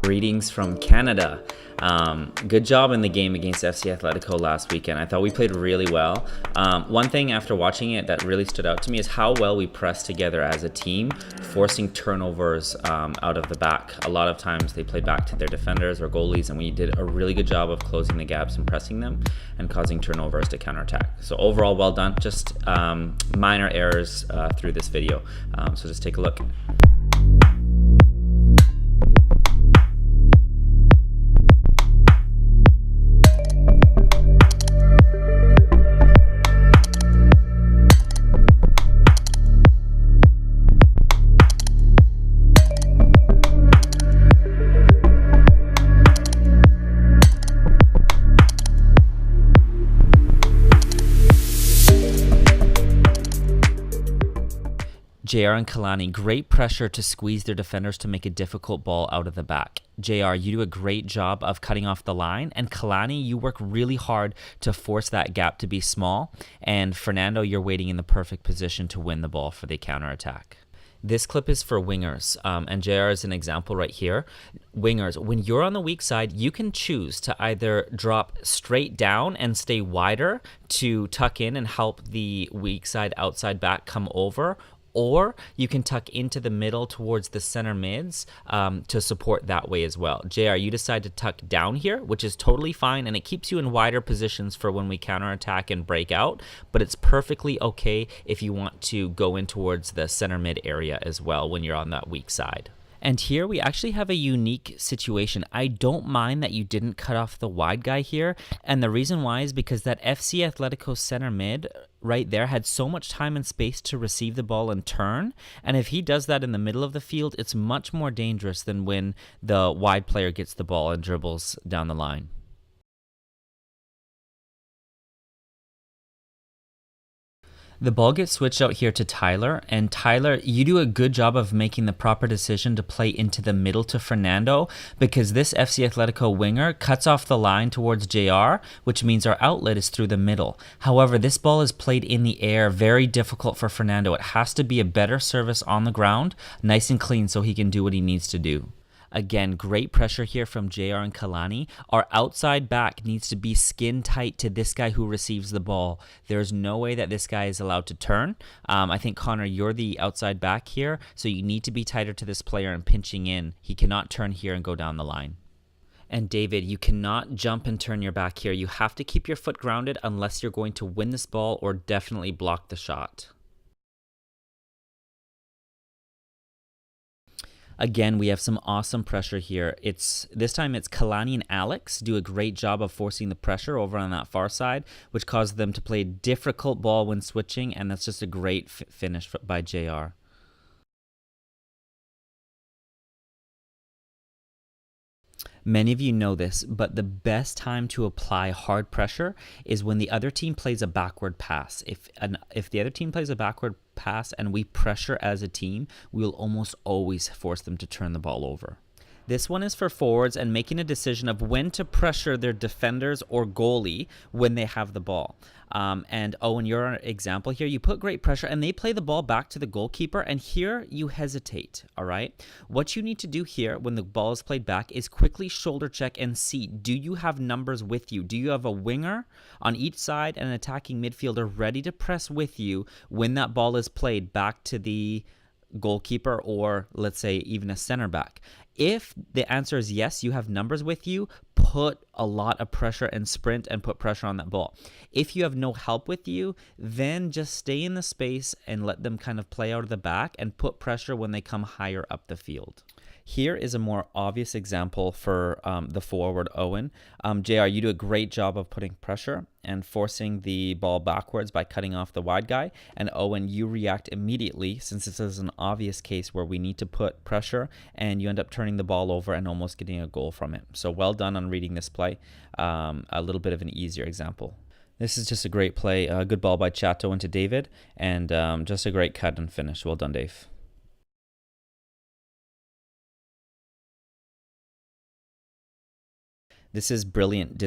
greetings from Canada. Good job in the game against FC Athletico last weekend. I thought we played really well. One thing after watching it that really stood out to me is how well we pressed together as a team, forcing turnovers out of the back. A lot of times they played back to their defenders or goalies, and we did a really good job of closing the gaps and pressing them and causing turnovers to counterattack. So overall, well done. Just minor errors through this video. So just take a look. JR and Kalani, great pressure to squeeze their defenders to make a difficult ball out of the back. JR, you do a great job of cutting off the line, and Kalani, you work really hard to force that gap to be small, and Fernando, you're waiting in the perfect position to win the ball for the counterattack. This clip is for wingers, and JR is an example right here. Wingers, when you're on the weak side, you can choose to either drop straight down and stay wider to tuck in and help the weak side outside back come over, or you can tuck into the middle towards the center mids to support that way as well. JR, you decide to tuck down here, which is totally fine, and it keeps you in wider positions for when we counterattack and break out, but it's perfectly okay if you want to go in towards the center mid area as well when you're on that weak side. And here we actually have a unique situation. I don't mind that you didn't cut off the wide guy here. And the reason why is because that FC Athletico center mid right there had so much time and space to receive the ball and turn. And if he does that in the middle of the field, it's much more dangerous than when the wide player gets the ball and dribbles down the line. The ball gets switched out here to Tyler, and Tyler, you do a good job of making the proper decision to play into the middle to Fernando, because this FC Athletico winger cuts off the line towards JR, which means our outlet is through the middle. However, this ball is played in the air, very difficult for Fernando. It has to be a better service on the ground, nice and clean so he can do what he needs to do. Again, great pressure here from JR and Kalani. Our outside back needs to be skin tight to this guy who receives the ball. There's no way that this guy is allowed to turn. I think, Connor, you're the outside back here, so you need to be tighter to this player and pinching in. He cannot turn here and go down the line. And David, you cannot jump and turn your back here. You have to keep your foot grounded unless you're going to win this ball or definitely block the shot. Again, we have some awesome pressure here. This time it's Kalani and Alex do a great job of forcing the pressure over on that far side, which caused them to play a difficult ball when switching, and that's just a great finish by JR. Many of you know this, but the best time to apply hard pressure is when the other team plays a backward pass. If the other team plays a backward pass and we pressure as a team, we will almost always force them to turn the ball over. This one is for forwards and making a decision of when to pressure their defenders or goalie when they have the ball. And Owen, your example here, you put great pressure and they play the ball back to the goalkeeper, and here you hesitate, all right? What you need to do here when the ball is played back is quickly shoulder check and see, do you have numbers with you? Do you have a winger on each side and an attacking midfielder ready to press with you when that ball is played back to the goalkeeper, or let's say even a center back? If the answer is yes, you have numbers with you, put a lot of pressure and sprint and put pressure on that ball. If you have no help with you, then just stay in the space and let them kind of play out of the back and put pressure when they come higher up the field. Here is a more obvious example for the forward, Owen. JR, you do a great job of putting pressure and forcing the ball backwards by cutting off the wide guy. And Owen, you react immediately, since this is an obvious case where we need to put pressure, and you end up turning the ball over and almost getting a goal from it. So well done on reading this play. A little bit of an easier example. This is just a great play. A good ball by Chato into David, and just a great cut and finish. Well done, Dave. This is brilliant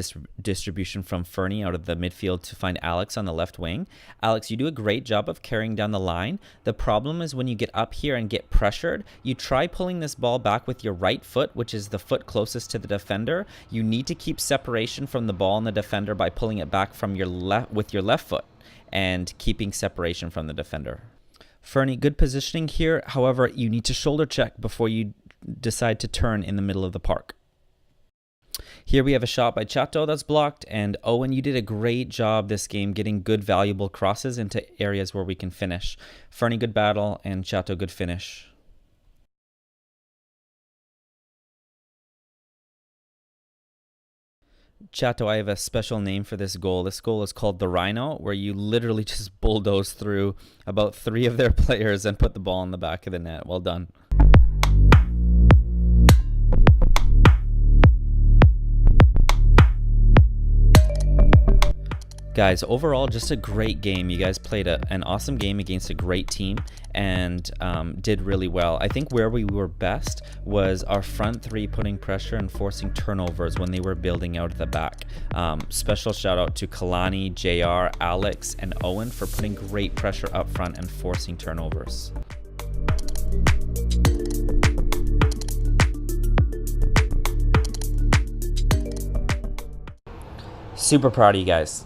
distribution from Fernie out of the midfield to find Alex on the left wing. Alex, you do a great job of carrying down the line. The problem is when you get up here and get pressured, you try pulling this ball back with your right foot, which is the foot closest to the defender. You need to keep separation from the ball and the defender by pulling it back from your left with your left foot and keeping separation from the defender. Fernie, good positioning here. However, you need to shoulder check before you decide to turn in the middle of the park. Here we have a shot by Chato that's blocked, and Owen, you did a great job this game getting good valuable crosses into areas where we can finish. Fernie, good battle, and Chato, good finish. Chato, I have a special name for this goal. This goal is called the Rhino, where you literally just bulldoze through about 3 of their players and put the ball in the back of the net. Well done. Guys, overall, just a great game. You guys played an awesome game against a great team and did really well. I think where we were best was our front three putting pressure and forcing turnovers when they were building out at the back. Special shout out to Kalani, JR, Alex, and Owen for putting great pressure up front and forcing turnovers. Super proud of you guys.